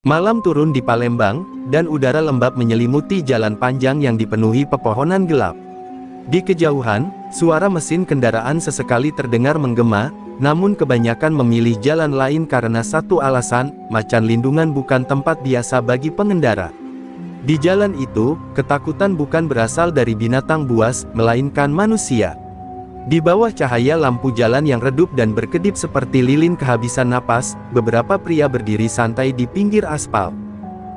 Malam turun di Palembang, dan udara lembab menyelimuti jalan panjang yang dipenuhi pepohonan gelap. Di kejauhan, suara mesin kendaraan sesekali terdengar menggema, namun kebanyakan memilih jalan lain karena satu alasan, macan lindungan bukan tempat biasa bagi pengendara. Di jalan itu, ketakutan bukan berasal dari binatang buas, melainkan manusia. Di bawah cahaya lampu jalan yang redup dan berkedip seperti lilin kehabisan napas, beberapa pria berdiri santai di pinggir aspal.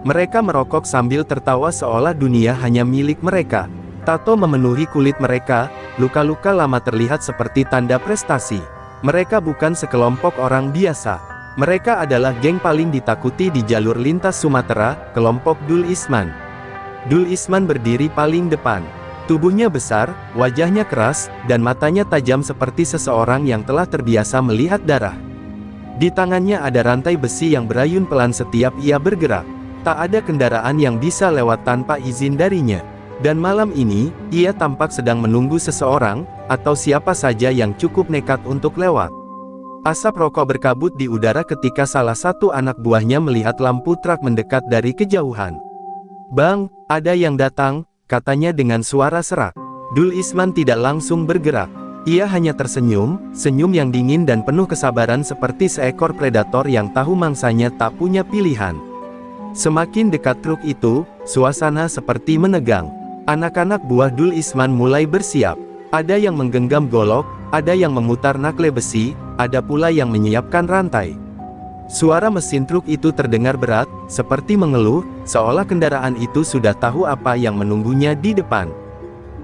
Mereka merokok sambil tertawa seolah dunia hanya milik mereka. Tato memenuhi kulit mereka, luka-luka lama terlihat seperti tanda prestasi. Mereka bukan sekelompok orang biasa. Mereka adalah geng paling ditakuti di jalur lintas Sumatera, kelompok Dul Isman. Dul Isman berdiri paling depan. Tubuhnya besar, wajahnya keras, dan matanya tajam seperti seseorang yang telah terbiasa melihat darah. Di tangannya ada rantai besi yang berayun pelan setiap ia bergerak. Tak ada kendaraan yang bisa lewat tanpa izin darinya. Dan malam ini, ia tampak sedang menunggu seseorang, atau siapa saja yang cukup nekat untuk lewat. Asap rokok berkabut di udara ketika salah satu anak buahnya melihat lampu truk mendekat dari kejauhan. "Bang, ada yang datang," katanya dengan suara serak. Dul Isman tidak langsung bergerak. Ia hanya tersenyum, senyum yang dingin dan penuh kesabaran seperti seekor predator yang tahu mangsanya tak punya pilihan. Semakin dekat truk itu, suasana seperti menegang. Anak-anak buah Dul Isman mulai bersiap. Ada yang menggenggam golok, ada yang memutar nakle besi, ada pula yang menyiapkan rantai. Suara mesin truk itu terdengar berat, seperti mengeluh, seolah kendaraan itu sudah tahu apa yang menunggunya di depan.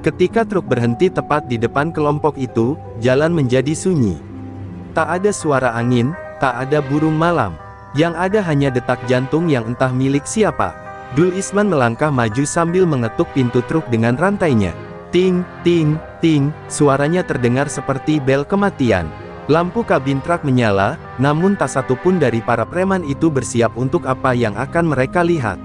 Ketika truk berhenti tepat di depan kelompok itu, jalan menjadi sunyi. Tak ada suara angin, tak ada burung malam. Yang ada hanya detak jantung yang entah milik siapa. Dul Isman melangkah maju sambil mengetuk pintu truk dengan rantainya. Ting, ting, ting, suaranya terdengar seperti bel kematian. Lampu kabin truk menyala, namun tak satu pun dari para preman itu bersiap untuk apa yang akan mereka lihat.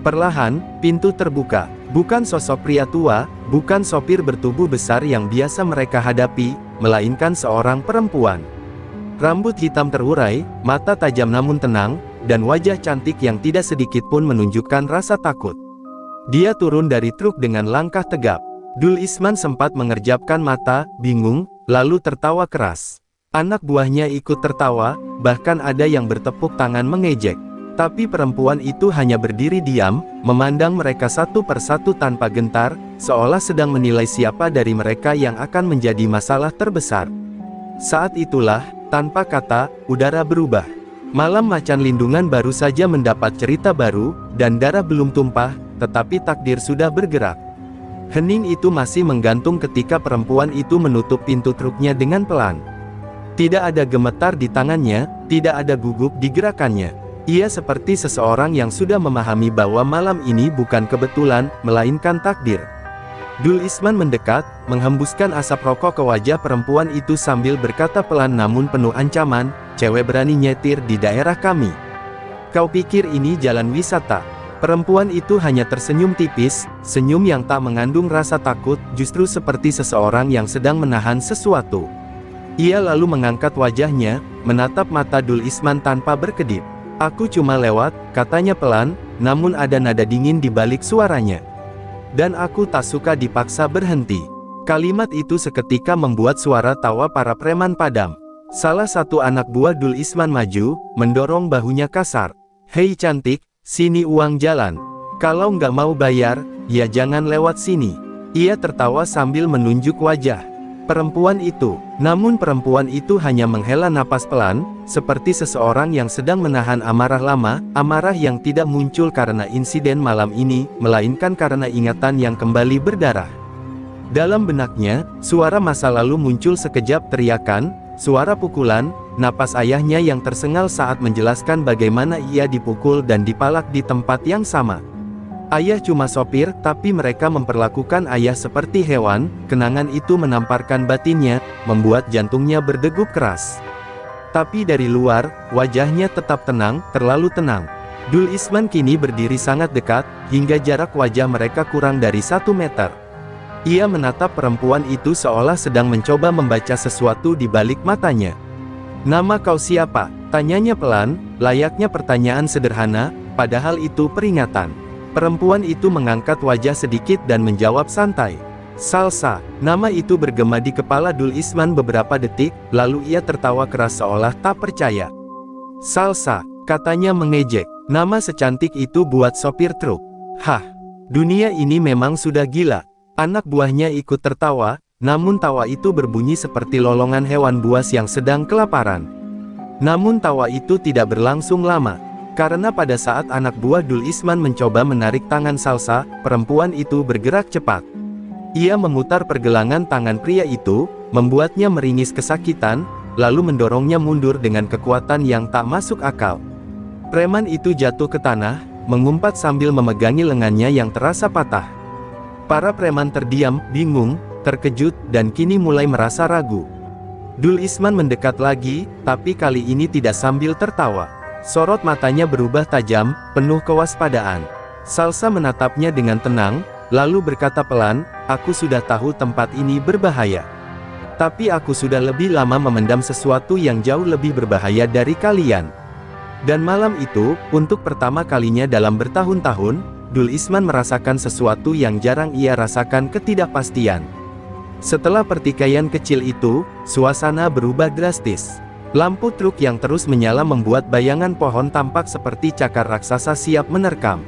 Perlahan, pintu terbuka. Bukan sosok pria tua, bukan sopir bertubuh besar yang biasa mereka hadapi, melainkan seorang perempuan. Rambut hitam terurai, mata tajam namun tenang, dan wajah cantik yang tidak sedikit pun menunjukkan rasa takut. Dia turun dari truk dengan langkah tegap. Dul Isman sempat mengerjapkan mata, bingung, lalu tertawa keras. Anak buahnya ikut tertawa, bahkan ada yang bertepuk tangan mengejek. Tapi perempuan itu hanya berdiri diam, memandang mereka satu persatu tanpa gentar, seolah sedang menilai siapa dari mereka yang akan menjadi masalah terbesar. Saat itulah, tanpa kata, udara berubah. Malam macan lindungan baru saja mendapat cerita baru, dan darah belum tumpah, tetapi takdir sudah bergerak. Hening itu masih menggantung ketika perempuan itu menutup pintu truknya dengan pelan. Tidak ada gemetar di tangannya, tidak ada gugup di gerakannya. Ia seperti seseorang yang sudah memahami bahwa malam ini bukan kebetulan, melainkan takdir. Dul Isman mendekat, menghembuskan asap rokok ke wajah perempuan itu sambil berkata pelan namun penuh ancaman, "Cewek berani nyetir di daerah kami. Kau pikir ini jalan wisata?" Perempuan itu hanya tersenyum tipis, senyum yang tak mengandung rasa takut, justru seperti seseorang yang sedang menahan sesuatu. Ia lalu mengangkat wajahnya, menatap mata Dul Isman tanpa berkedip. "Aku cuma lewat," katanya pelan, namun ada nada dingin di balik suaranya. "Dan aku tak suka dipaksa berhenti." Kalimat itu seketika membuat suara tawa para preman padam. Salah satu anak buah Dul Isman maju, mendorong bahunya kasar. "Hei cantik, sini uang jalan. Kalau nggak mau bayar, ya jangan lewat sini." Ia tertawa sambil menunjuk wajah perempuan itu. Namun perempuan itu hanya menghela napas pelan, seperti seseorang yang sedang menahan amarah lama, amarah yang tidak muncul karena insiden malam ini, melainkan karena ingatan yang kembali berdarah. Dalam benaknya, suara masa lalu muncul sekejap, teriakan, suara pukulan, napas ayahnya yang tersengal saat menjelaskan bagaimana ia dipukul dan dipalak di tempat yang sama. Ayah cuma sopir, tapi mereka memperlakukan ayah seperti hewan. Kenangan itu menamparkan batinnya, membuat jantungnya berdegup keras. Tapi dari luar, wajahnya tetap tenang, terlalu tenang. Dul Isman kini berdiri sangat dekat, hingga jarak wajah mereka kurang dari 1 meter. Ia menatap perempuan itu seolah sedang mencoba membaca sesuatu di balik matanya. "Nama kau siapa?" tanyanya pelan, layaknya pertanyaan sederhana, padahal itu peringatan. Perempuan itu mengangkat wajah sedikit dan menjawab santai. Salsa, nama itu bergema di kepala Dul Isman beberapa detik, lalu ia tertawa keras seolah tak percaya. Salsa, katanya mengejek, nama secantik itu buat sopir truk. Hah, dunia ini memang sudah gila. Anak buahnya ikut tertawa, namun tawa itu berbunyi seperti lolongan hewan buas yang sedang kelaparan. Namun tawa itu tidak berlangsung lama. Karena pada saat anak buah Dul Isman mencoba menarik tangan Salsa, perempuan itu bergerak cepat. Ia memutar pergelangan tangan pria itu, membuatnya meringis kesakitan, lalu mendorongnya mundur dengan kekuatan yang tak masuk akal. Preman itu jatuh ke tanah, mengumpat sambil memegangi lengannya yang terasa patah. Para preman terdiam, bingung, terkejut, dan kini mulai merasa ragu. Dul Isman mendekat lagi, tapi kali ini tidak sambil tertawa. Sorot matanya berubah tajam, penuh kewaspadaan. Salsa menatapnya dengan tenang, lalu berkata pelan, "Aku sudah tahu tempat ini berbahaya. Tapi aku sudah lebih lama memendam sesuatu yang jauh lebih berbahaya dari kalian." Dan malam itu, untuk pertama kalinya dalam bertahun-tahun, Dul Isman merasakan sesuatu yang jarang ia rasakan, ketidakpastian. Setelah pertikaian kecil itu, suasana berubah drastis. Lampu truk yang terus menyala membuat bayangan pohon tampak seperti cakar raksasa siap menerkam.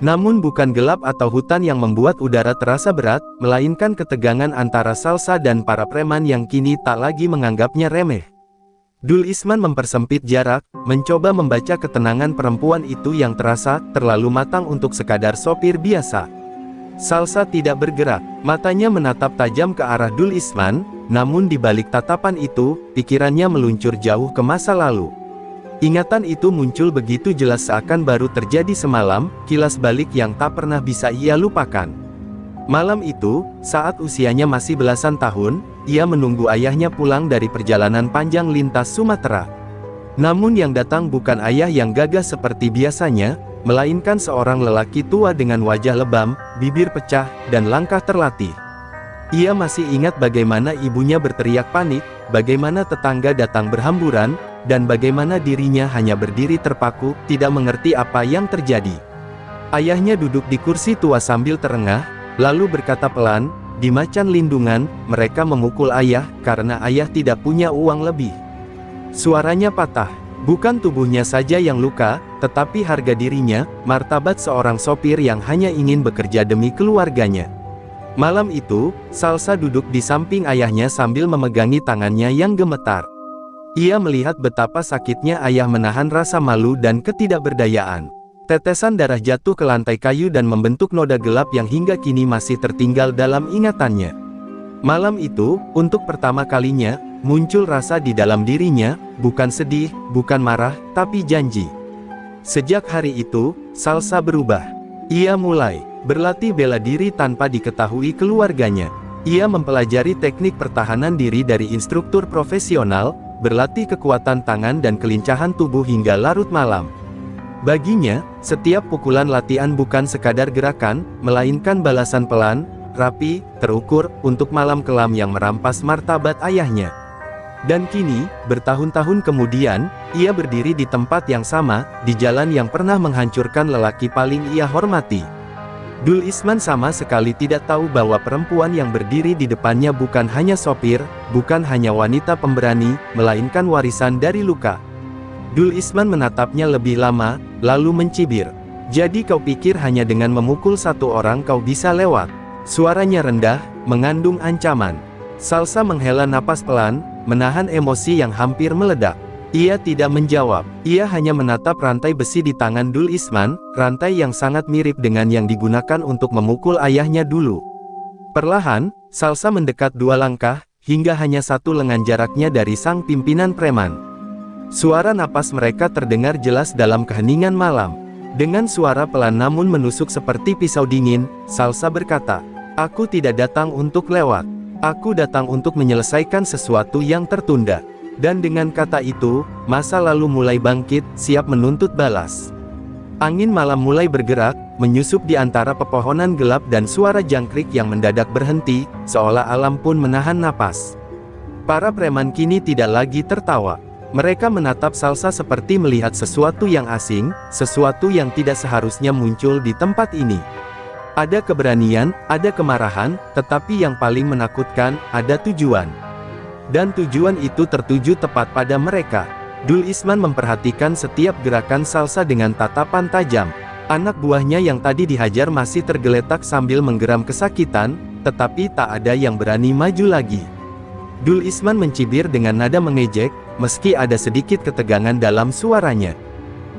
Namun bukan gelap atau hutan yang membuat udara terasa berat, melainkan ketegangan antara Salsa dan para preman yang kini tak lagi menganggapnya remeh. Dul Isman mempersempit jarak, mencoba membaca ketenangan perempuan itu yang terasa terlalu matang untuk sekadar sopir biasa. Salsa tidak bergerak, matanya menatap tajam ke arah Dul Isman, namun di balik tatapan itu, pikirannya meluncur jauh ke masa lalu. Ingatan itu muncul begitu jelas seakan baru terjadi semalam, kilas balik yang tak pernah bisa ia lupakan. Malam itu, saat usianya masih belasan tahun, ia menunggu ayahnya pulang dari perjalanan panjang lintas Sumatera. Namun yang datang bukan ayah yang gagah seperti biasanya, melainkan seorang lelaki tua dengan wajah lebam, bibir pecah, dan langkah terlatih. Ia masih ingat bagaimana ibunya berteriak panik, bagaimana tetangga datang berhamburan, dan bagaimana dirinya hanya berdiri terpaku, tidak mengerti apa yang terjadi. Ayahnya duduk di kursi tua sambil terengah, lalu berkata pelan, "Di Macan Lindungan, mereka memukul ayah, karena ayah tidak punya uang lebih." Suaranya patah. Bukan tubuhnya saja yang luka, tetapi harga dirinya, martabat seorang sopir yang hanya ingin bekerja demi keluarganya. Malam itu, Salsa duduk di samping ayahnya sambil memegangi tangannya yang gemetar. Ia melihat betapa sakitnya ayah menahan rasa malu dan ketidakberdayaan. Tetesan darah jatuh ke lantai kayu dan membentuk noda gelap yang hingga kini masih tertinggal dalam ingatannya. Malam itu, untuk pertama kalinya, muncul rasa di dalam dirinya, bukan sedih, bukan marah, tapi janji. Sejak hari itu, Salsa berubah. Ia mulai berlatih bela diri tanpa diketahui keluarganya. Ia mempelajari teknik pertahanan diri dari instruktur profesional, berlatih kekuatan tangan dan kelincahan tubuh hingga larut malam. Baginya, setiap pukulan latihan bukan sekadar gerakan, melainkan balasan pelan, rapi, terukur, untuk malam kelam yang merampas martabat ayahnya. Dan kini, bertahun-tahun kemudian, ia berdiri di tempat yang sama, di jalan yang pernah menghancurkan lelaki paling ia hormati. Dul Isman sama sekali tidak tahu bahwa perempuan yang berdiri di depannya bukan hanya sopir, bukan hanya wanita pemberani, melainkan warisan dari luka. Dul Isman menatapnya lebih lama, lalu mencibir. "Jadi kau pikir hanya dengan memukul satu orang kau bisa lewat?" Suaranya rendah, mengandung ancaman. Salsa menghela napas pelan, menahan emosi yang hampir meledak. Ia tidak menjawab, ia hanya menatap rantai besi di tangan Dul Isman, rantai yang sangat mirip dengan yang digunakan untuk memukul ayahnya dulu. Perlahan, Salsa mendekat 2 langkah, hingga hanya 1 lengan jaraknya dari sang pimpinan preman. Suara napas mereka terdengar jelas dalam keheningan malam. Dengan suara pelan namun menusuk seperti pisau dingin, Salsa berkata, "Aku tidak datang untuk lewat. Aku datang untuk menyelesaikan sesuatu yang tertunda." Dan dengan kata itu, masa lalu mulai bangkit, siap menuntut balas. Angin malam mulai bergerak, menyusup di antara pepohonan gelap dan suara jangkrik yang mendadak berhenti, seolah alam pun menahan napas. Para preman kini tidak lagi tertawa. Mereka menatap Salsa seperti melihat sesuatu yang asing, sesuatu yang tidak seharusnya muncul di tempat ini. Ada keberanian, ada kemarahan, tetapi yang paling menakutkan, ada tujuan. Dan tujuan itu tertuju tepat pada mereka. Dul Isman memperhatikan setiap gerakan Salsa dengan tatapan tajam. Anak buahnya yang tadi dihajar masih tergeletak sambil menggeram kesakitan, tetapi tak ada yang berani maju lagi. Dul Isman mencibir dengan nada mengejek, meski ada sedikit ketegangan dalam suaranya.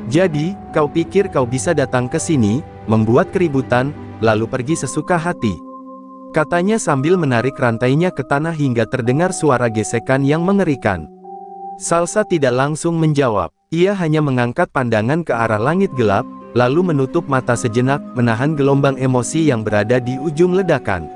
Jadi, kau pikir kau bisa datang ke sini, membuat keributan, lalu pergi sesuka hati? Katanya sambil menarik rantainya ke tanah hingga terdengar suara gesekan yang mengerikan. Salsa tidak langsung menjawab. Ia hanya mengangkat pandangan ke arah langit gelap, lalu menutup mata sejenak, menahan gelombang emosi yang berada di ujung ledakan.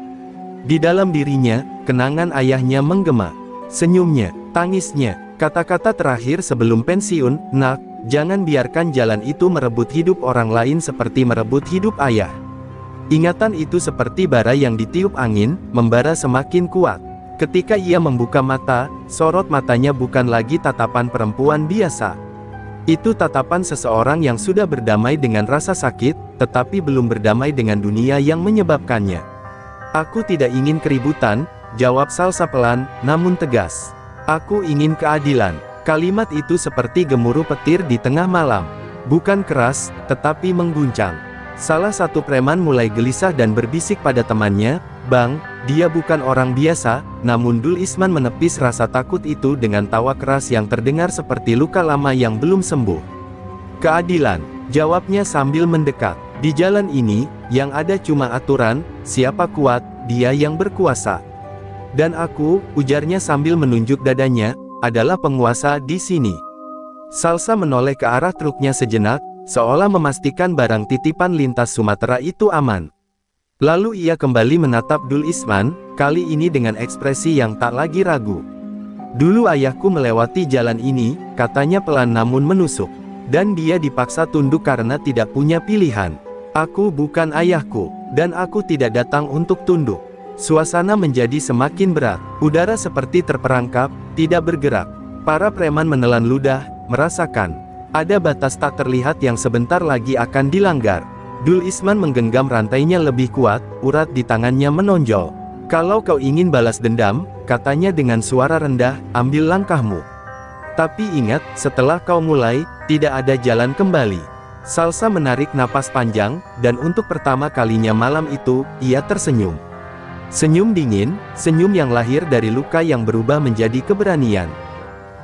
Di dalam dirinya, kenangan ayahnya menggema. Senyumnya, tangisnya, kata-kata terakhir sebelum pensiun, "Nak, jangan biarkan jalan itu merebut hidup orang lain seperti merebut hidup ayah." Ingatan itu seperti bara yang ditiup angin, membara semakin kuat. Ketika ia membuka mata, sorot matanya bukan lagi tatapan perempuan biasa. Itu tatapan seseorang yang sudah berdamai dengan rasa sakit, tetapi belum berdamai dengan dunia yang menyebabkannya. "Aku tidak ingin keributan," jawab Salsa pelan, namun tegas. "Aku ingin keadilan." Kalimat itu seperti gemuruh petir di tengah malam. Bukan keras, tetapi mengguncang. Salah satu preman mulai gelisah dan berbisik pada temannya, "Bang, dia bukan orang biasa." Namun Dul Isman menepis rasa takut itu dengan tawa keras yang terdengar seperti luka lama yang belum sembuh. "Keadilan," jawabnya sambil mendekat. "Di jalan ini, yang ada cuma aturan, siapa kuat, dia yang berkuasa. Dan aku," ujarnya sambil menunjuk dadanya, "adalah penguasa di sini." Salsa menoleh ke arah truknya sejenak, seolah memastikan barang titipan lintas Sumatera itu aman. Lalu ia kembali menatap Dul Isman, kali ini dengan ekspresi yang tak lagi ragu. "Dulu ayahku melewati jalan ini," katanya pelan namun menusuk. "Dan dia dipaksa tunduk karena tidak punya pilihan. Aku bukan ayahku, dan aku tidak datang untuk tunduk." Suasana menjadi semakin berat. Udara seperti terperangkap, tidak bergerak. Para preman menelan ludah, merasakan ada batas tak terlihat yang sebentar lagi akan dilanggar. Dul Isman menggenggam rantainya lebih kuat, urat di tangannya menonjol. "Kalau kau ingin balas dendam," katanya dengan suara rendah, "ambil langkahmu. Tapi ingat, setelah kau mulai, tidak ada jalan kembali." Salsa menarik napas panjang, dan untuk pertama kalinya malam itu, ia tersenyum. Senyum dingin, senyum yang lahir dari luka yang berubah menjadi keberanian.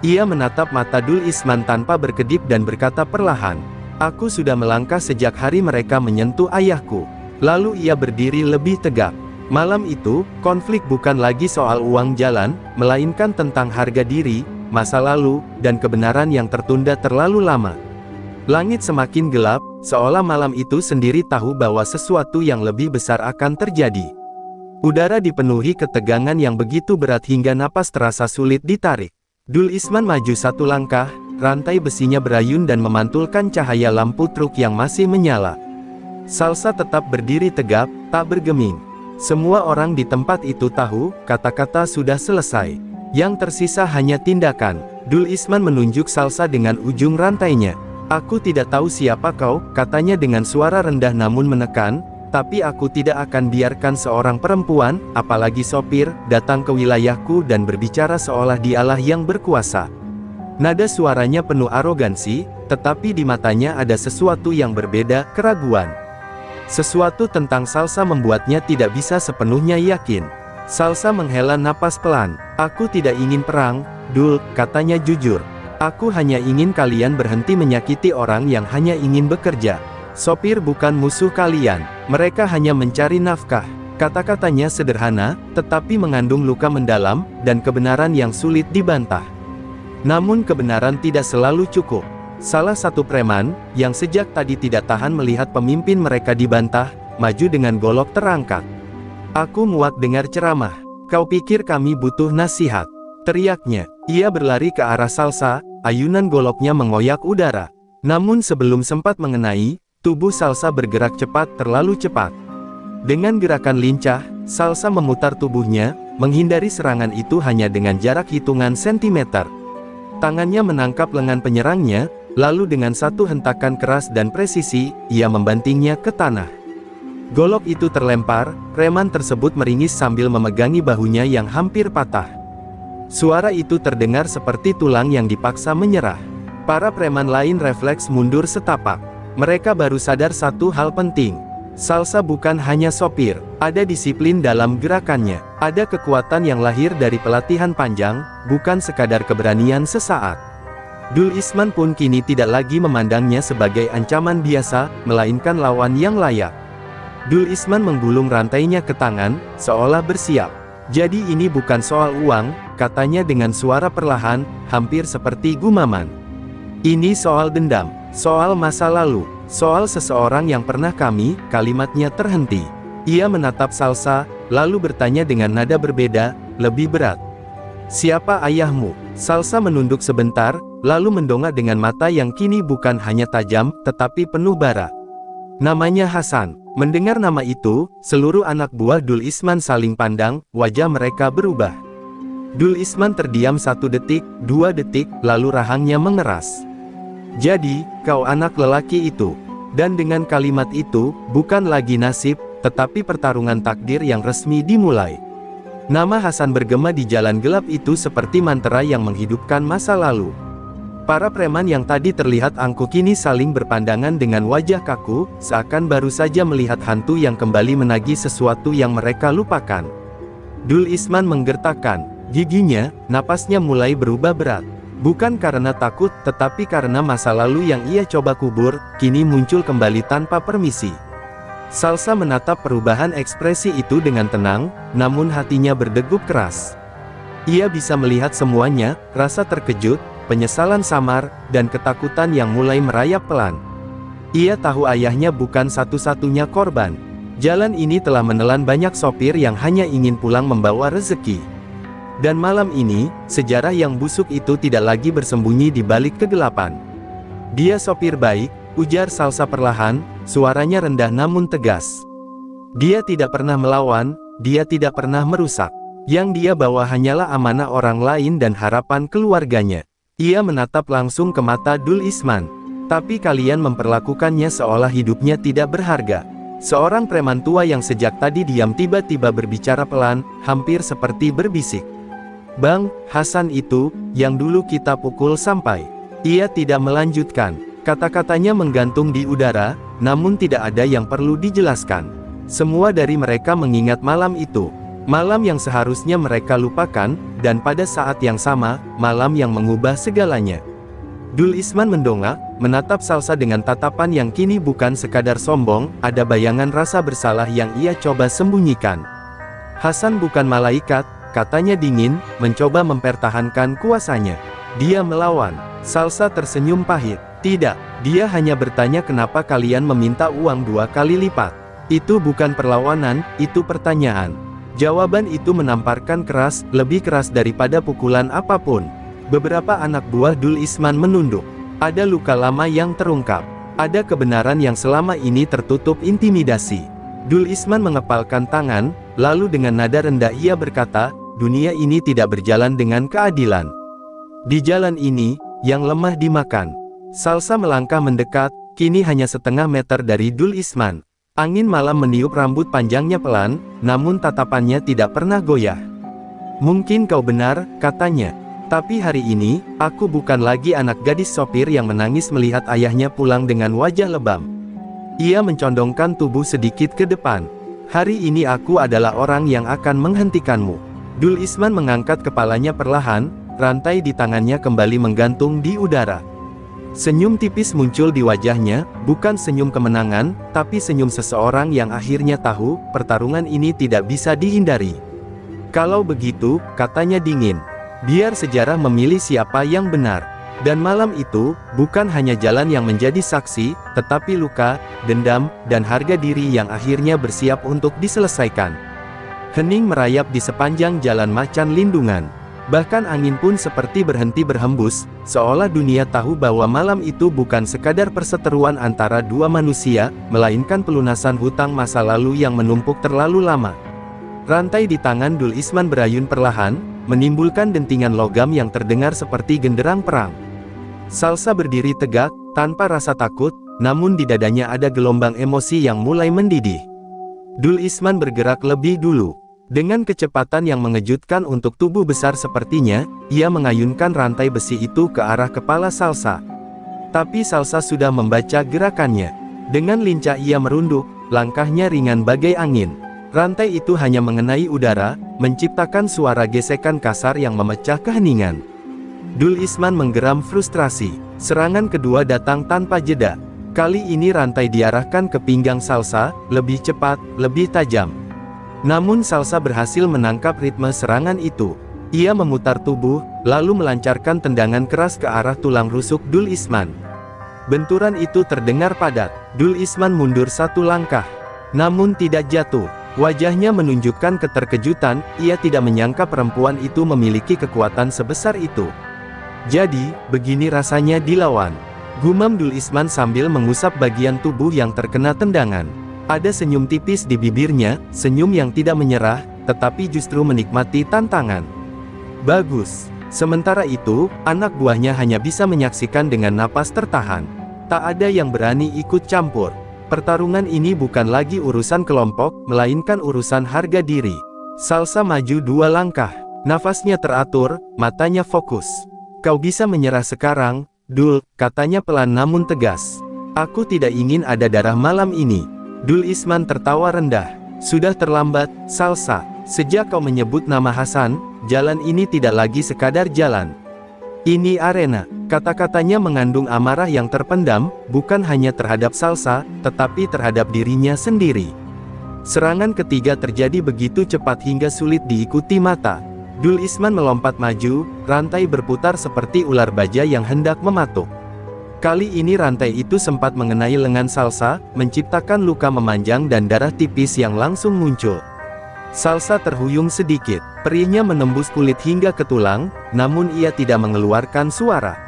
Ia menatap mata Dul Isman tanpa berkedip dan berkata perlahan, "Aku sudah melangkah sejak hari mereka menyentuh ayahku." Lalu ia berdiri lebih tegak. Malam itu, konflik bukan lagi soal uang jalan, melainkan tentang harga diri, masa lalu, dan kebenaran yang tertunda terlalu lama. Langit semakin gelap, seolah malam itu sendiri tahu bahwa sesuatu yang lebih besar akan terjadi. Udara dipenuhi ketegangan yang begitu berat hingga napas terasa sulit ditarik. Dul Isman maju satu langkah, rantai besinya berayun dan memantulkan cahaya lampu truk yang masih menyala. Salsa tetap berdiri tegap, tak bergeming. Semua orang di tempat itu tahu, kata-kata sudah selesai. Yang tersisa hanya tindakan. Dul Isman menunjuk Salsa dengan ujung rantainya. "Aku tidak tahu siapa kau," katanya dengan suara rendah namun menekan, "tapi aku tidak akan biarkan seorang perempuan, apalagi sopir, datang ke wilayahku dan berbicara seolah dialah yang berkuasa." Nada suaranya penuh arogansi, tetapi di matanya ada sesuatu yang berbeda, keraguan. Sesuatu tentang Salsa membuatnya tidak bisa sepenuhnya yakin. Salsa menghela napas pelan. "Aku tidak ingin perang, Dul," katanya jujur. "Aku hanya ingin kalian berhenti menyakiti orang yang hanya ingin bekerja. Sopir bukan musuh kalian, mereka hanya mencari nafkah." Kata-katanya sederhana, tetapi mengandung luka mendalam, dan kebenaran yang sulit dibantah. Namun kebenaran tidak selalu cukup. Salah satu preman, yang sejak tadi tidak tahan melihat pemimpin mereka dibantah, maju dengan golok terangkat. "Aku muak dengar ceramah. Kau pikir kami butuh nasihat?" teriaknya. Ia berlari ke arah Salsa, ayunan goloknya mengoyak udara. Namun sebelum sempat mengenai, tubuh Salsa bergerak cepat, terlalu cepat. Dengan gerakan lincah, Salsa memutar tubuhnya, menghindari serangan itu hanya dengan jarak hitungan sentimeter. Tangannya menangkap lengan penyerangnya, lalu dengan satu hentakan keras dan presisi, ia membantingnya ke tanah. Golok itu terlempar, preman tersebut meringis sambil memegangi bahunya yang hampir patah. Suara itu terdengar seperti tulang yang dipaksa menyerah. Para preman lain refleks mundur setapak. Mereka baru sadar satu hal penting. Salsa bukan hanya sopir, ada disiplin dalam gerakannya. Ada kekuatan yang lahir dari pelatihan panjang, bukan sekadar keberanian sesaat. Dul Isman pun kini tidak lagi memandangnya sebagai ancaman biasa, melainkan lawan yang layak. Dul Isman menggulung rantainya ke tangan, seolah bersiap. Jadi ini bukan soal uang, katanya dengan suara perlahan, hampir seperti gumaman. Ini soal dendam, soal masa lalu, soal seseorang yang pernah kalimatnya terhenti. Ia menatap Salsa, lalu bertanya dengan nada berbeda, lebih berat. Siapa ayahmu? Salsa menunduk sebentar, lalu mendongak dengan mata yang kini bukan hanya tajam, tetapi penuh bara. Namanya Hasan. Mendengar nama itu, seluruh anak buah Dul Isman saling pandang, wajah mereka berubah. Dul Isman terdiam 1 detik, 2 detik, lalu rahangnya mengeras. Jadi, kau anak lelaki itu. Dan dengan kalimat itu, bukan lagi nasib, tetapi pertarungan takdir yang resmi dimulai. Nama Hasan bergema di jalan gelap itu seperti mantra yang menghidupkan masa lalu. Para preman yang tadi terlihat angkuh kini saling berpandangan dengan wajah kaku, seakan baru saja melihat hantu yang kembali menagih sesuatu yang mereka lupakan. Dul Isman menggertakkan giginya, napasnya mulai berubah berat. Bukan karena takut, tetapi karena masa lalu yang ia coba kubur, kini muncul kembali tanpa permisi. Salsa menatap perubahan ekspresi itu dengan tenang, namun hatinya berdegup keras. Ia bisa melihat semuanya, rasa terkejut, penyesalan samar, dan ketakutan yang mulai merayap pelan. Ia tahu ayahnya bukan satu-satunya korban. Jalan ini telah menelan banyak sopir yang hanya ingin pulang membawa rezeki. Dan malam ini, sejarah yang busuk itu tidak lagi bersembunyi di balik kegelapan. Dia sopir baik, ujar Salsa perlahan, suaranya rendah namun tegas. Dia tidak pernah melawan, dia tidak pernah merusak. Yang dia bawa hanyalah amanah orang lain dan harapan keluarganya. Ia menatap langsung ke mata Dul Isman. Tapi kalian memperlakukannya seolah hidupnya tidak berharga. Seorang preman tua yang sejak tadi diam tiba-tiba berbicara pelan, hampir seperti berbisik. Bang, Hasan itu, yang dulu kita pukul sampai. Ia tidak melanjutkan. Kata-katanya menggantung di udara, namun tidak ada yang perlu dijelaskan. Semua dari mereka mengingat malam itu. Malam yang seharusnya mereka lupakan, dan pada saat yang sama, malam yang mengubah segalanya. Dul Isman mendongak, menatap Salsa dengan tatapan yang kini bukan sekadar sombong, ada bayangan rasa bersalah yang ia coba sembunyikan. Hasan bukan malaikat, katanya dingin, mencoba mempertahankan kuasanya. Dia melawan. Salsa tersenyum pahit. Tidak, dia hanya bertanya kenapa kalian meminta uang 2 kali lipat. Itu bukan perlawanan, itu pertanyaan. Jawaban itu menamparkan keras, lebih keras daripada pukulan apapun. Beberapa anak buah Dul Isman menunduk. Ada luka lama yang terungkap. Ada kebenaran yang selama ini tertutup intimidasi. Dul Isman mengepalkan tangan, lalu dengan nada rendah ia berkata, dunia ini tidak berjalan dengan keadilan. Di jalan ini, yang lemah dimakan. Salsa melangkah mendekat, kini hanya setengah meter dari Dul Isman. Angin malam meniup rambut panjangnya pelan, namun tatapannya tidak pernah goyah. Mungkin kau benar, katanya. Tapi hari ini, aku bukan lagi anak gadis sopir yang menangis melihat ayahnya pulang dengan wajah lebam. Ia mencondongkan tubuh sedikit ke depan. Hari ini aku adalah orang yang akan menghentikanmu. Dul Isman mengangkat kepalanya perlahan, rantai di tangannya kembali menggantung di udara. Senyum tipis muncul di wajahnya, bukan senyum kemenangan, tapi senyum seseorang yang akhirnya tahu, pertarungan ini tidak bisa dihindari. Kalau begitu, katanya dingin, biar sejarah memilih siapa yang benar. Dan malam itu, bukan hanya jalan yang menjadi saksi, tetapi luka, dendam, dan harga diri yang akhirnya bersiap untuk diselesaikan. Hening merayap di sepanjang jalan macan lindungan. Bahkan angin pun seperti berhenti berhembus, seolah dunia tahu bahwa malam itu bukan sekadar perseteruan antara dua manusia, melainkan pelunasan hutang masa lalu yang menumpuk terlalu lama. Rantai di tangan Dul Isman berayun perlahan, menimbulkan dentingan logam yang terdengar seperti genderang perang. Salsa berdiri tegak, tanpa rasa takut, namun di dadanya ada gelombang emosi yang mulai mendidih. Dul Isman bergerak lebih dulu. Dengan kecepatan yang mengejutkan untuk tubuh besar sepertinya, ia mengayunkan rantai besi itu ke arah kepala Salsa. Tapi Salsa sudah membaca gerakannya. Dengan lincah ia merunduk, langkahnya ringan bagai angin. Rantai itu hanya mengenai udara, menciptakan suara gesekan kasar yang memecah keheningan. Dul Isman menggeram frustrasi. Serangan kedua datang tanpa jeda. Kali ini rantai diarahkan ke pinggang Salsa, lebih cepat, lebih tajam. Namun Salsa berhasil menangkap ritme serangan itu. Ia memutar tubuh, lalu melancarkan tendangan keras ke arah tulang rusuk Dul Isman. Benturan itu terdengar padat. Dul Isman mundur satu langkah. Namun tidak jatuh. Wajahnya menunjukkan keterkejutan, ia tidak menyangka perempuan itu memiliki kekuatan sebesar itu. Jadi, begini rasanya dilawan. Gumam Dul Isman sambil mengusap bagian tubuh yang terkena tendangan. Ada senyum tipis di bibirnya, senyum yang tidak menyerah, tetapi justru menikmati tantangan. Bagus. Sementara itu, anak buahnya hanya bisa menyaksikan dengan napas tertahan. Tak ada yang berani ikut campur. Pertarungan ini bukan lagi urusan kelompok, melainkan urusan harga diri. Salsa maju 2 langkah. Nafasnya teratur, matanya fokus. Kau bisa menyerah sekarang, Dul, katanya pelan namun tegas. Aku tidak ingin ada darah malam ini. Dul Isman tertawa rendah. Sudah terlambat, Salsa. Sejak kau menyebut nama Hasan, jalan ini tidak lagi sekadar jalan. Ini arena. Kata-katanya mengandung amarah yang terpendam, bukan hanya terhadap Salsa, tetapi terhadap dirinya sendiri. Serangan ketiga terjadi begitu cepat hingga sulit diikuti mata. Dul Isman melompat maju, rantai berputar seperti ular baja yang hendak mematuk. Kali ini rantai itu sempat mengenai lengan Salsa, menciptakan luka memanjang dan darah tipis yang langsung muncul. Salsa terhuyung sedikit, perihnya menembus kulit hingga ke tulang, namun ia tidak mengeluarkan suara.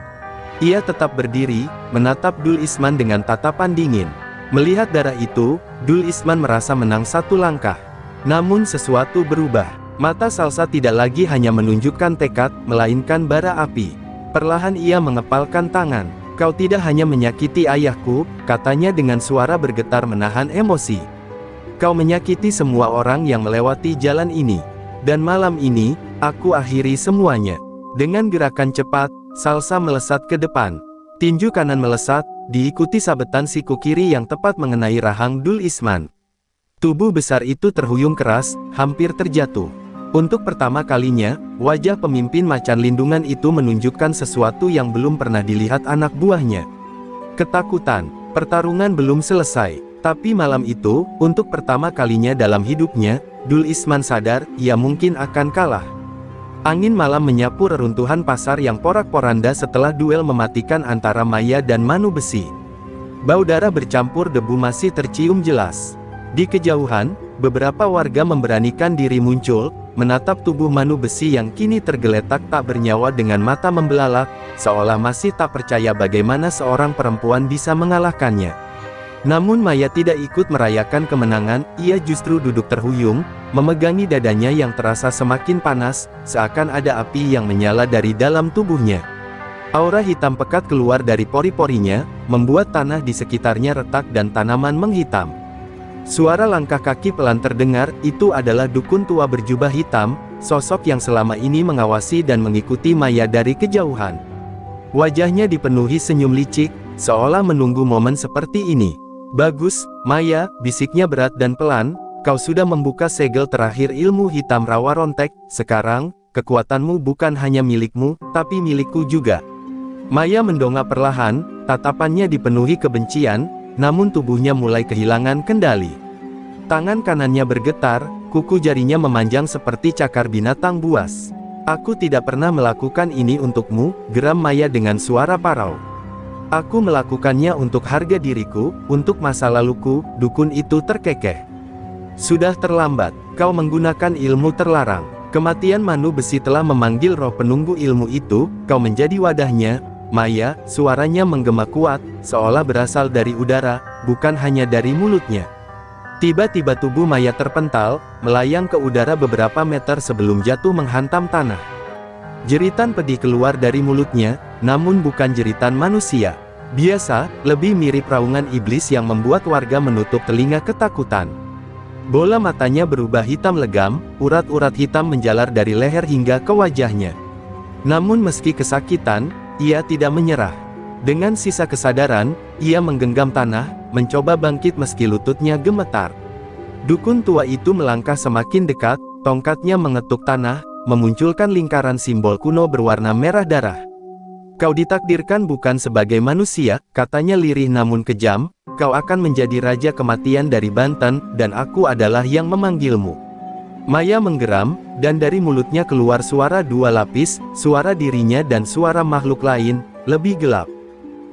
Ia tetap berdiri, menatap Dul Isman dengan tatapan dingin. Melihat darah itu, Dul Isman merasa menang 1 langkah. Namun sesuatu berubah. Mata Salsa tidak lagi hanya menunjukkan tekad, melainkan bara api. Perlahan ia mengepalkan tangan. Kau tidak hanya menyakiti ayahku, katanya dengan suara bergetar menahan emosi. Kau menyakiti semua orang yang melewati jalan ini. Dan malam ini, aku akhiri semuanya. Dengan gerakan cepat, Salsa melesat ke depan. Tinju kanan melesat, diikuti sabetan siku kiri yang tepat mengenai rahang Dul Isman. Tubuh besar itu terhuyung keras, hampir terjatuh. Untuk pertama kalinya, wajah pemimpin macan lindungan itu menunjukkan sesuatu yang belum pernah dilihat anak buahnya. Ketakutan. Pertarungan belum selesai. Tapi malam itu, untuk pertama kalinya dalam hidupnya, Dul Isman sadar, ia mungkin akan kalah. Angin malam menyapu reruntuhan pasar yang porak-poranda setelah duel mematikan antara Maya dan Manu Besi. Bau darah bercampur debu masih tercium jelas. Di kejauhan, beberapa warga memberanikan diri muncul, menatap tubuh Manu Besi yang kini tergeletak tak bernyawa dengan mata membelalak, seolah masih tak percaya bagaimana seorang perempuan bisa mengalahkannya. Namun Maya tidak ikut merayakan kemenangan, ia justru duduk terhuyung, memegangi dadanya yang terasa semakin panas, seakan ada api yang menyala dari dalam tubuhnya. Aura hitam pekat keluar dari pori-porinya, membuat tanah di sekitarnya retak dan tanaman menghitam. Suara langkah kaki pelan terdengar, itu adalah dukun tua berjubah hitam, sosok yang selama ini mengawasi dan mengikuti Maya dari kejauhan. Wajahnya dipenuhi senyum licik, seolah menunggu momen seperti ini. Bagus, Maya, bisiknya berat dan pelan, kau sudah membuka segel terakhir ilmu hitam rawa rontek, sekarang, kekuatanmu bukan hanya milikmu, tapi milikku juga. Maya mendongak perlahan, tatapannya dipenuhi kebencian, namun tubuhnya mulai kehilangan kendali. Tangan kanannya bergetar, kuku jarinya memanjang seperti cakar binatang buas. Aku tidak pernah melakukan ini untukmu, geram Maya dengan suara parau. Aku melakukannya untuk harga diriku, untuk masa laluku, dukun itu terkekeh. Sudah terlambat, kau menggunakan ilmu terlarang. Kematian Manu Besi telah memanggil roh penunggu ilmu itu, kau menjadi wadahnya. Maya, suaranya menggema kuat, seolah berasal dari udara, bukan hanya dari mulutnya. Tiba-tiba tubuh Maya terpental, melayang ke udara beberapa meter sebelum jatuh menghantam tanah. Jeritan pedih keluar dari mulutnya, namun bukan jeritan manusia. Biasa, lebih mirip raungan iblis yang membuat warga menutup telinga ketakutan. Bola matanya berubah hitam legam, urat-urat hitam menjalar dari leher hingga ke wajahnya. Namun meski kesakitan, ia tidak menyerah. Dengan sisa kesadaran, ia menggenggam tanah, mencoba bangkit meski lututnya gemetar. Dukun tua itu melangkah semakin dekat, tongkatnya mengetuk tanah, memunculkan lingkaran simbol kuno berwarna merah darah. "Kau ditakdirkan bukan sebagai manusia," katanya lirih namun kejam, "kau akan menjadi raja kematian dari Banten, dan aku adalah yang memanggilmu." Maya menggeram, dan dari mulutnya keluar suara dua lapis, suara dirinya dan suara makhluk lain, lebih gelap.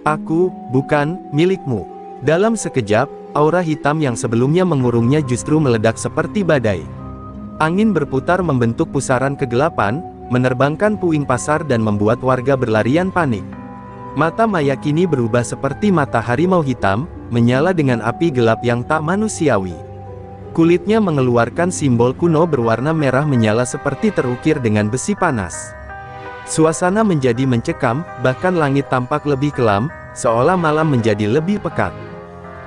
"Aku, bukan, milikmu." Dalam sekejap, aura hitam yang sebelumnya mengurungnya justru meledak seperti badai. Angin berputar membentuk pusaran kegelapan, menerbangkan puing pasar dan membuat warga berlarian panik. Mata Maya kini berubah seperti mata harimau hitam, menyala dengan api gelap yang tak manusiawi. Kulitnya mengeluarkan simbol kuno berwarna merah menyala seperti terukir dengan besi panas. Suasana menjadi mencekam, bahkan langit tampak lebih kelam, seolah malam menjadi lebih pekat.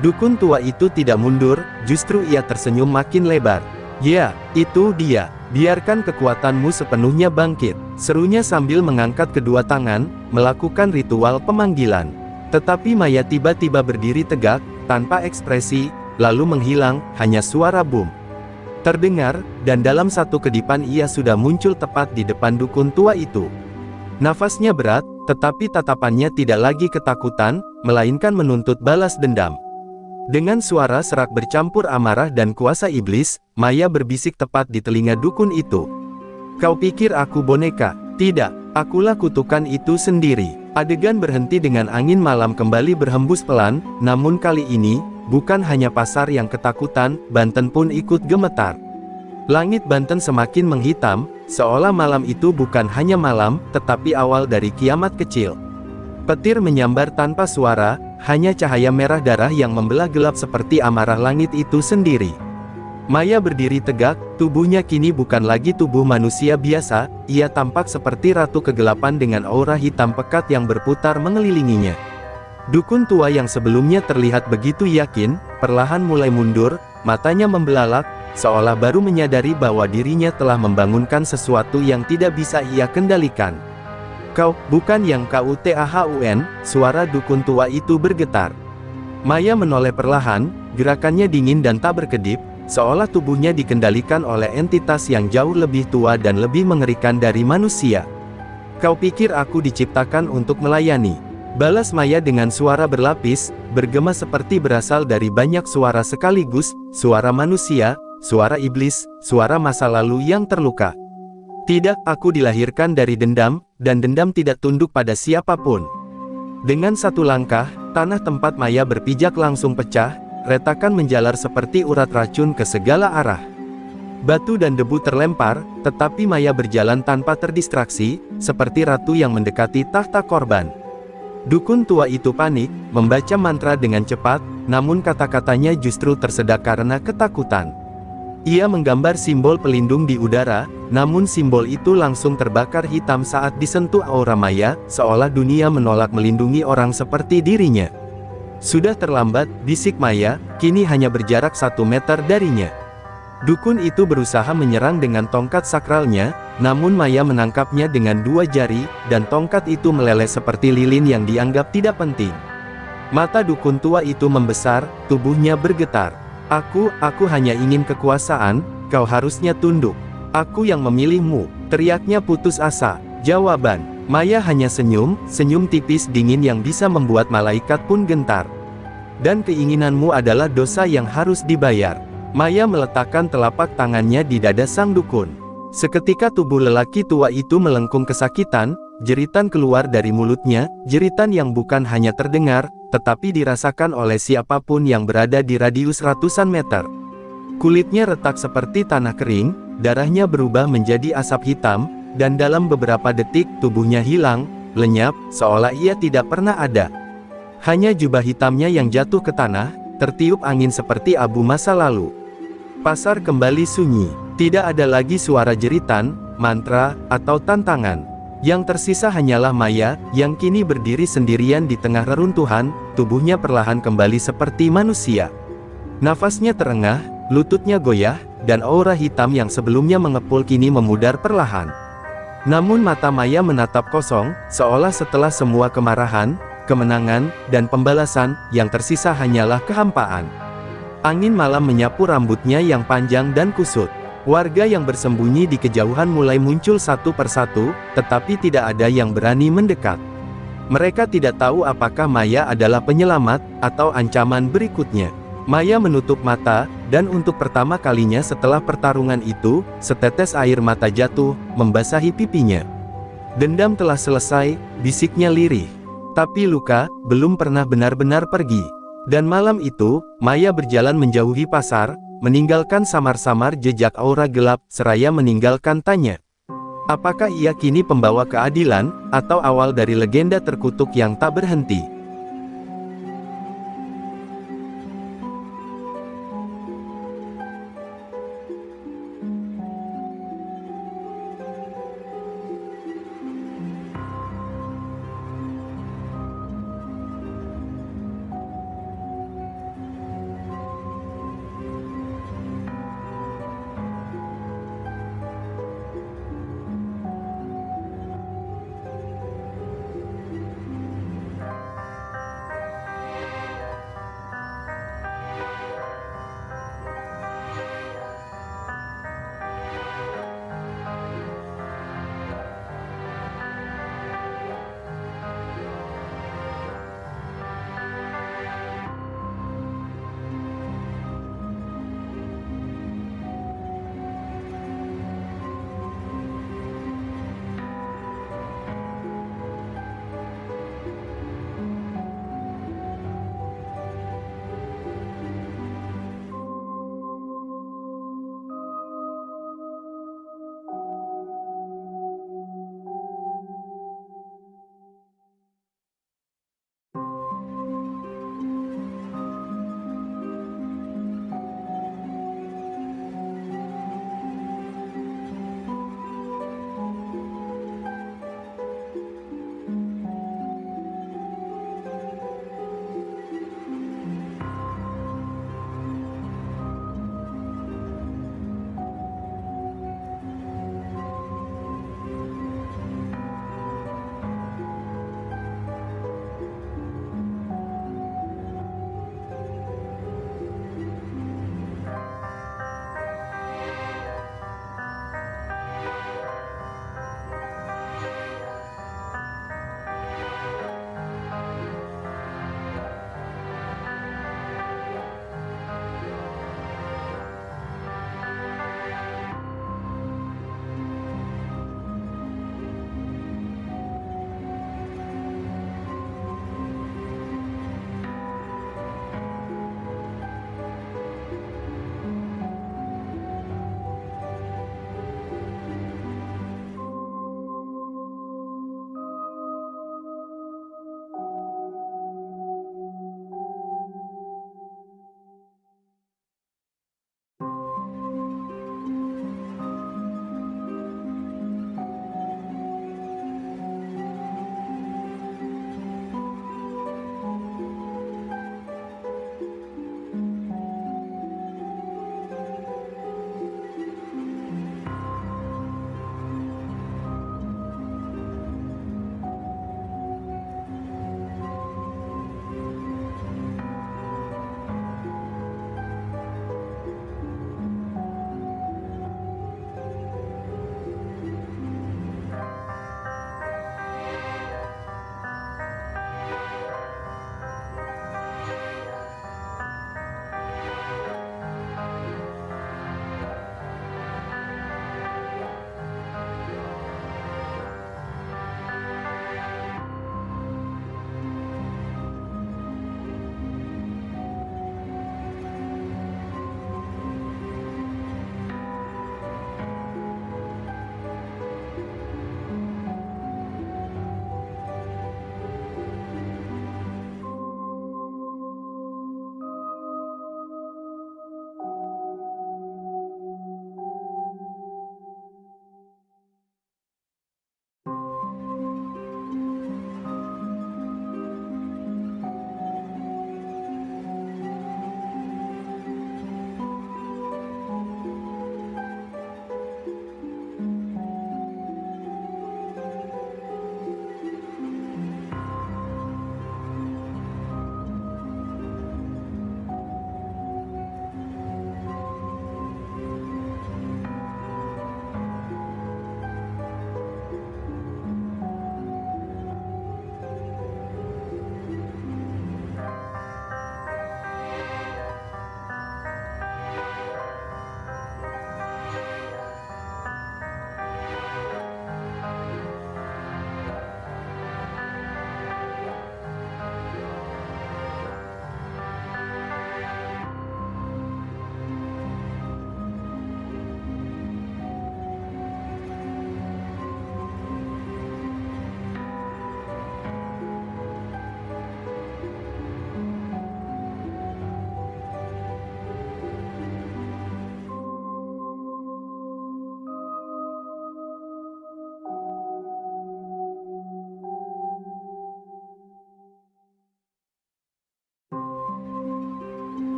Dukun tua itu tidak mundur, justru ia tersenyum makin lebar. "Ya, itu dia. Biarkan kekuatanmu sepenuhnya bangkit," serunya sambil mengangkat kedua tangan, melakukan ritual pemanggilan. Tetapi Maya tiba-tiba berdiri tegak, tanpa ekspresi, lalu menghilang, hanya suara boom terdengar, dan dalam satu kedipan ia sudah muncul tepat di depan dukun tua itu. Nafasnya berat, tetapi tatapannya tidak lagi ketakutan, melainkan menuntut balas dendam. Dengan suara serak bercampur amarah dan kuasa iblis, Maya berbisik tepat di telinga dukun itu. "Kau pikir aku boneka? Tidak, akulah kutukan itu sendiri." Adegan berhenti dengan angin malam kembali berhembus pelan, namun kali ini, bukan hanya pasar yang ketakutan, Banten pun ikut gemetar. Langit Banten semakin menghitam, seolah malam itu bukan hanya malam, tetapi awal dari kiamat kecil. Petir menyambar tanpa suara, hanya cahaya merah darah yang membelah gelap seperti amarah langit itu sendiri. Maya berdiri tegak, tubuhnya kini bukan lagi tubuh manusia biasa, ia tampak seperti ratu kegelapan dengan aura hitam pekat yang berputar mengelilinginya. Dukun tua yang sebelumnya terlihat begitu yakin, perlahan mulai mundur, matanya membelalak, seolah baru menyadari bahwa dirinya telah membangunkan sesuatu yang tidak bisa ia kendalikan. "Kau, bukan yang KUTAHUN," suara dukun tua itu bergetar. Maya menoleh perlahan, gerakannya dingin dan tak berkedip, seolah tubuhnya dikendalikan oleh entitas yang jauh lebih tua dan lebih mengerikan dari manusia. "Kau pikir aku diciptakan untuk melayani?" balas Maya dengan suara berlapis, bergema seperti berasal dari banyak suara sekaligus, suara manusia, suara iblis, suara masa lalu yang terluka. "Tidak, aku dilahirkan dari dendam, dan dendam tidak tunduk pada siapapun." Dengan satu langkah, tanah tempat Maya berpijak langsung pecah, retakan menjalar seperti urat racun ke segala arah. Batu dan debu terlempar, tetapi Maya berjalan tanpa terdistraksi, seperti ratu yang mendekati tahta korban. Dukun tua itu panik, membaca mantra dengan cepat, namun kata-katanya justru tersedak karena ketakutan. Ia menggambar simbol pelindung di udara, namun simbol itu langsung terbakar hitam saat disentuh aura Maya, seolah dunia menolak melindungi orang seperti dirinya. "Sudah terlambat," bisik Maya, kini hanya berjarak 1 meter darinya. Dukun itu berusaha menyerang dengan tongkat sakralnya, namun Maya menangkapnya dengan 2 jari, dan tongkat itu meleleh seperti lilin yang dianggap tidak penting. Mata dukun tua itu membesar, tubuhnya bergetar. Aku hanya ingin kekuasaan, kau harusnya tunduk. Aku yang memilihmu," teriaknya putus asa. Jawaban, Maya hanya senyum, senyum tipis dingin yang bisa membuat malaikat pun gentar. "Dan keinginanmu adalah dosa yang harus dibayar." Maya meletakkan telapak tangannya di dada sang dukun. Seketika tubuh lelaki tua itu melengkung kesakitan, jeritan keluar dari mulutnya, jeritan yang bukan hanya terdengar, tetapi dirasakan oleh siapapun yang berada di radius ratusan meter. Kulitnya retak seperti tanah kering, darahnya berubah menjadi asap hitam, dan dalam beberapa detik tubuhnya hilang, lenyap, seolah ia tidak pernah ada. Hanya jubah hitamnya yang jatuh ke tanah, tertiup angin seperti abu masa lalu. Pasar kembali sunyi. Tidak ada lagi suara jeritan, mantra, atau tantangan. Yang tersisa hanyalah Maya, yang kini berdiri sendirian di tengah reruntuhan, tubuhnya perlahan kembali seperti manusia. Nafasnya terengah, lututnya goyah, dan aura hitam yang sebelumnya mengepul kini memudar perlahan. Namun mata Maya menatap kosong, seolah setelah semua kemarahan, kemenangan, dan pembalasan, yang tersisa hanyalah kehampaan. Angin malam menyapu rambutnya yang panjang dan kusut. Warga yang bersembunyi di kejauhan mulai muncul satu persatu, tetapi tidak ada yang berani mendekat. Mereka tidak tahu apakah Maya adalah penyelamat, atau ancaman berikutnya. Maya menutup mata, dan untuk pertama kalinya setelah pertarungan itu, setetes air mata jatuh, membasahi pipinya. Dendam telah selesai, bisiknya lirih. Tapi luka, belum pernah benar-benar pergi. Dan malam itu, Maya berjalan menjauhi pasar, meninggalkan samar-samar jejak aura gelap, seraya meninggalkan tanya. Apakah ia kini pembawa keadilan, atau awal dari legenda terkutuk yang tak berhenti?